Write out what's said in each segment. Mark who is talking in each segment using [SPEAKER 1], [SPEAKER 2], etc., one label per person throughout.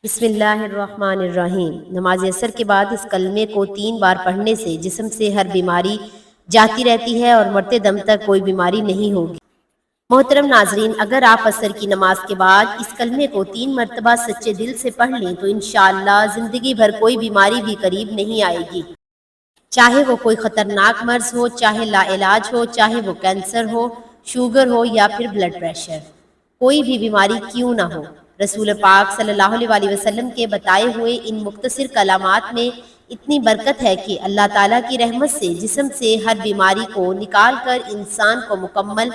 [SPEAKER 1] بسم اللہ الرحمن الرحیم۔ نماز عصر کے بعد اس کلمے کو 3 بار پڑھنے سے جسم سے ہر بیماری جاتی رہتی ہے اور مرتے دم تک کوئی بیماری نہیں ہوگی۔ محترم ناظرین، اگر آپ عصر کی نماز کے بعد اس کلمے کو 3 مرتبہ سچے دل سے پڑھ لیں تو انشاءاللہ زندگی بھر کوئی بیماری بھی قریب نہیں آئے گی، چاہے وہ کوئی خطرناک مرض ہو، چاہے لا علاج ہو، چاہے وہ کینسر ہو، شوگر ہو یا پھر بلڈ پریشر، کوئی بھی بیماری کیوں نہ ہو۔ رسول پاک صلی اللہ علیہ وسلم کے بتائے ہوئے ان مختصر کلمات میں اتنی برکت ہے کہ اللہ تعالیٰ کی رحمت سے جسم سے ہر بیماری کو نکال کر انسان کو مکمل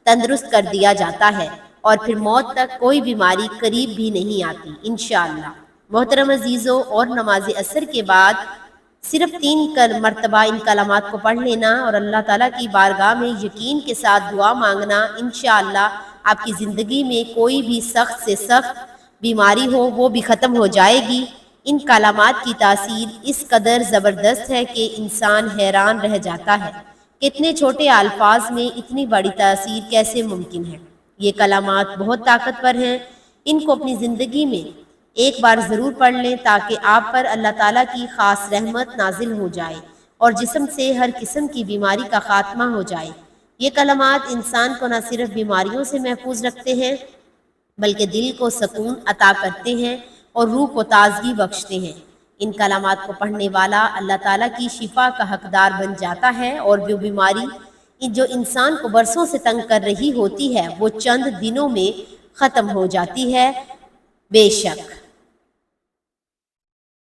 [SPEAKER 1] تندرست کر دیا جاتا ہے اور پھر موت تک کوئی بیماری قریب بھی نہیں آتی انشاءاللہ۔ محترم عزیزو، اور نماز عصر کے بعد صرف 3 مرتبہ ان کلمات کو پڑھ لینا اور اللہ تعالیٰ کی بارگاہ میں یقین کے ساتھ دعا مانگنا، انشاءاللہ آپ کی زندگی میں کوئی بھی سخت سے سخت بیماری ہو وہ بھی ختم ہو جائے گی۔ ان کلمات کی تاثیر اس قدر زبردست ہے کہ انسان حیران رہ جاتا ہے کہ اتنے چھوٹے الفاظ میں اتنی بڑی تاثیر کیسے ممکن ہے۔ یہ کلمات بہت طاقتور ہیں، ان کو اپنی زندگی میں ایک بار ضرور پڑھ لیں تاکہ آپ پر اللہ تعالیٰ کی خاص رحمت نازل ہو جائے اور جسم سے ہر قسم کی بیماری کا خاتمہ ہو جائے۔ یہ کلمات انسان کو نہ صرف بیماریوں سے محفوظ رکھتے ہیں بلکہ دل کو سکون عطا کرتے ہیں اور روح کو تازگی بخشتے ہیں۔ ان کلمات کو پڑھنے والا اللہ تعالیٰ کی شفا کا حقدار بن جاتا ہے اور وہ بیماری جو انسان کو برسوں سے تنگ کر رہی ہوتی ہے وہ چند دنوں میں ختم ہو جاتی ہے۔ بے شک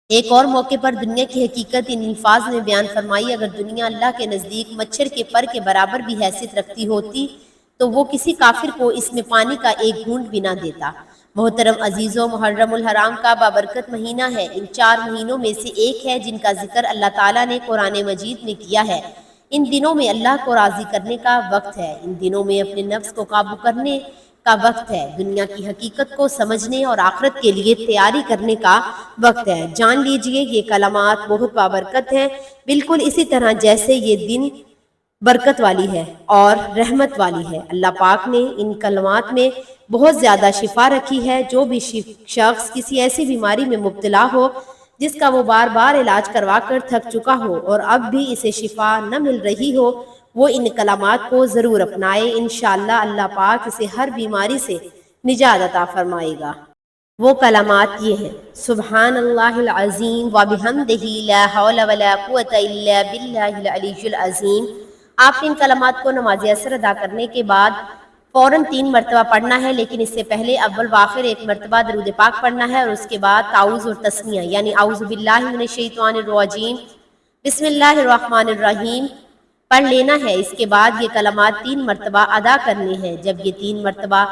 [SPEAKER 1] ایک اور موقع پر دنیا کی حقیقت ان الفاظ میں بیان فرمائی، اگر دنیا اللہ کے نزدیک مچھر کے پر کے برابر بھی حیثیت رکھتی ہوتی تو وہ کسی کافر کو اس میں پانی کا ایک گھونٹ بھی نہ دیتا۔ محترم عزیزو، محرم الحرام کا بابرکت مہینہ ہے۔ ان 4 مہینوں میں سے ایک ہے جن کا ذکر اللہ تعالیٰ نے قرآن مجید میں کیا ہے۔ ان دنوں میں اللہ کو راضی کرنے کا وقت ہے، ان دنوں میں اپنے نفس کو قابو کرنے کا وقت ہے، دنیا کی حقیقت کو سمجھنے اور آخرت کے لیے تیاری کرنے کا وقت ہے۔ جان لیجئے یہ کلمات بہت بابرکت ہیں، بالکل اسی طرح جیسے یہ دن برکت والی ہے اور رحمت والی ہے۔ اللہ پاک نے ان کلمات میں بہت زیادہ شفا رکھی ہے۔ جو بھی شخص کسی ایسی بیماری میں مبتلا ہو جس کا وہ بار بار علاج کروا کر تھک چکا ہو اور اب بھی اسے شفا نہ مل رہی ہو، وہ ان کلمات کو ضرور اپنائے، انشاءاللہ اللہ پاک اسے ہر بیماری سے نجات عطا فرمائے گا۔ وہ کلمات یہ ہیں: سبحان اللہ العظیم وبحمدہ لا حول ولا قوة الا باللہ العلی العظیم۔ آپ نے ان کلمات کو نماز عصر ادا کرنے کے بعد فوراً 3 مرتبہ پڑھنا ہے، لیکن اس سے پہلے اول و آخر 1 مرتبہ درود پاک پڑھنا ہے اور اس کے بعد تعوذ اور تسمیہ یعنی اعوذ باللہ من الشیطان الرجیم بسم اللہ الرحمن الرحیم پڑھ لینا ہے۔ اس کے بعد یہ کلمات 3 مرتبہ ادا کرنے ہیں۔ جب یہ 3 مرتبہ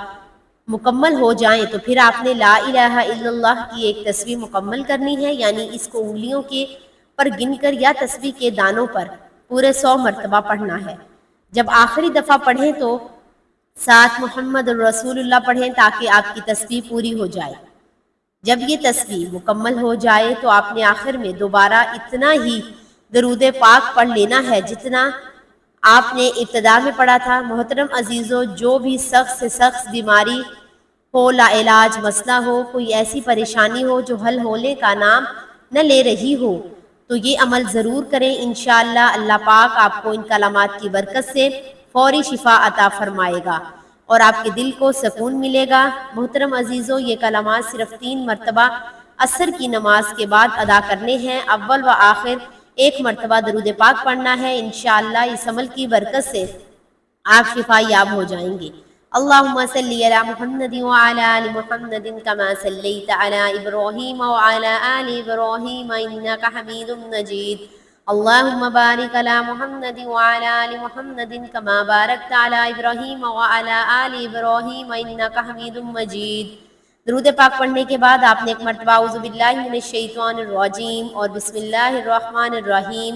[SPEAKER 1] مکمل ہو جائیں تو پھر آپ نے لا الہ الا اللہ کی ایک تسبیح مکمل کرنی ہے، یعنی اس کو انگلیوں کے پر گن کر یا تسبیح کے دانوں پر پورے 100 مرتبہ پڑھنا ہے۔ جب آخری دفعہ پڑھیں تو ساتھ محمد الرسول اللہ پڑھیں تاکہ آپ کی تسبیح پوری ہو جائے۔ جب یہ تسبیح مکمل ہو جائے تو آپ نے آخر میں دوبارہ اتنا ہی درود پاک پڑھ لینا ہے جتنا آپ نے ابتدا میں پڑھا تھا۔ محترم عزیزو، جو بھی سخت سے سخت بیماری ہو، لا علاج مسئلہ ہو، کوئی ایسی پریشانی ہو جو حل ہونے کا نام نہ لے رہی ہو تو یہ عمل ضرور کریں، انشاءاللہ اللہ پاک آپ کو ان کلمات کی برکت سے فوری شفا عطا فرمائے گا اور آپ کے دل کو سکون ملے گا۔ محترم عزیزو، یہ کلمات صرف 3 مرتبہ عصر کی نماز کے بعد ادا کرنے ہیں۔ اول و آخر 1 مرتبہ درود پاک پڑھنا ہے، انشاءاللہ اس عمل کی برکت سے آپ شفا یاب ہو جائیں گے۔ اللہم صلی علی محمد وعلی آل محمد کما صلیت علی ابراہیم وعلی آل ابراہیم انکا حمید مجید۔ اللہم بارک علی محمد وعلی آل محمد کما بارکت علی ابراہیم وعلی آل ابراہیم انکا حمید مجید۔ درود پاک پڑھنے کے بعد آپ نے 1 مرتبہ اعوذ باللہ من الشیطان الرجیم اور بسم اللہ الرحمن الرحیم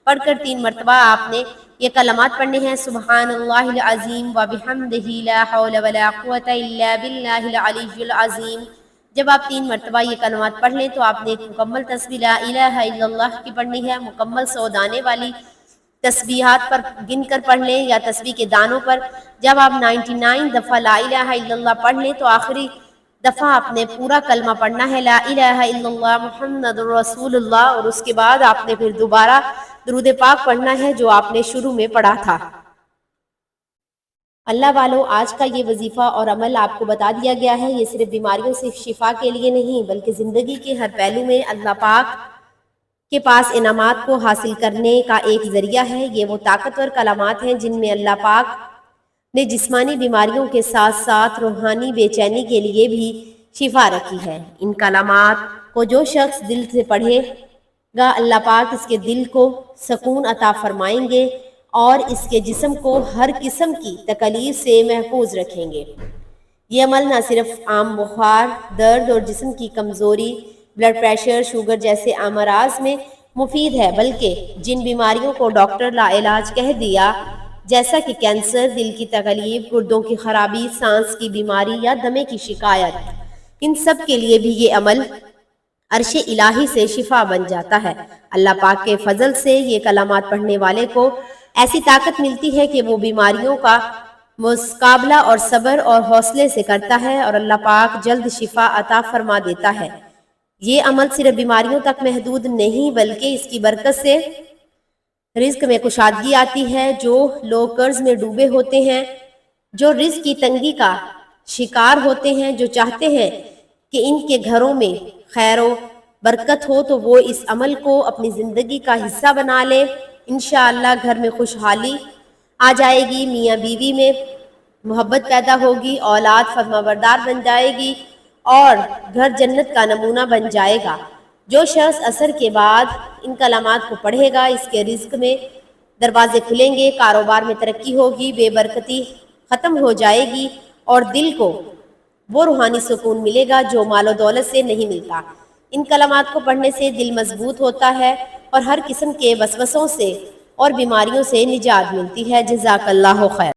[SPEAKER 1] پڑھ کر 3 مرتبہ آپ نے یہ کلمات پڑھنے ہیں: سبحان اللہ العظیم وبحمدہ لا حول ولا قوة الا باللہ العلی العظیم۔ جب آپ 3 مرتبہ یہ کلمات پڑھ لیں تو آپ نے ایک مکمل تسبیح لا الہ الا اللہ کی پڑھنی ہے، مکمل 100 دانے والی تسبیحات پر گن کر پڑھ لیں یا تسبیح کے دانوں پر۔ جب آپ 99 دفعہ لا الہ الا اللہ پڑھ لیں تو آخری دفعہ آپ نے پورا کلمہ پڑھنا ہے، لا الہ الا اللہ محمد رسول اللہ، اور اس کے بعد آپ نے پھر دوبارہ درود پاک پڑھنا ہے جو آپ نے شروع میں پڑھا تھا۔ اللہ والو، آج کا یہ وظیفہ اور عمل آپ کو بتا دیا گیا ہے، یہ صرف بیماریوں سے شفا کے لیے نہیں بلکہ زندگی کے ہر پہلو میں اللہ پاک کے پاس انعامات کو حاصل کرنے کا ایک ذریعہ ہے۔ یہ وہ طاقتور کلمات ہیں جن میں اللہ پاک نے جسمانی بیماریوں کے ساتھ ساتھ روحانی بے چینی کے لیے بھی شفا رکھی ہے۔ ان کلمات کو جو شخص دل سے پڑھے گا، اللہ پاک اس کے دل کو سکون عطا فرمائیں گے اور اس کے جسم کو ہر قسم کی تکلیف سے محفوظ رکھیں گے۔ یہ عمل نہ صرف عام بخار، درد اور جسم کی کمزوری، بلڈ پریشر، شوگر جیسے امراض میں مفید ہے، بلکہ جن بیماریوں کو ڈاکٹر لا علاج کہہ دیا، جیسا کہ کینسر، دل کی تکلیف، گردوں کی خرابی، سانس کی بیماری یا دمے کی شکایت، ان سب کے لیے بھی یہ عمل عرش الہی سے شفا بن جاتا ہے۔ اللہ پاک کے فضل سے یہ کلمات پڑھنے والے کو ایسی طاقت ملتی ہے کہ وہ بیماریوں کا مقابلہ اور صبر اور حوصلے سے کرتا ہے اور اللہ پاک جلد شفا عطا فرما دیتا ہے۔ یہ عمل صرف بیماریوں تک محدود نہیں بلکہ اس کی برکت سے رزق میں کشادگی آتی ہے۔ جو لوگ قرض میں ڈوبے ہوتے ہیں، جو رزق کی تنگی کا شکار ہوتے ہیں، جو چاہتے ہیں کہ ان کے گھروں میں خیر و برکت ہو، تو وہ اس عمل کو اپنی زندگی کا حصہ بنا لے۔ انشاءاللہ گھر میں خوشحالی آ جائے گی، میاں بیوی میں محبت پیدا ہوگی، اولاد فرما بردار بن جائے گی اور گھر جنت کا نمونہ بن جائے گا۔ جو شخص عصر کے بعد ان کلمات کو پڑھے گا، اس کے رزق میں دروازے کھلیں گے، کاروبار میں ترقی ہوگی، بے برکتی ختم ہو جائے گی اور دل کو وہ روحانی سکون ملے گا جو مال و دولت سے نہیں ملتا۔ ان کلمات کو پڑھنے سے دل مضبوط ہوتا ہے اور ہر قسم کے وسوسوں سے اور بیماریوں سے نجات ملتی ہے۔ جزاک اللہ خیر۔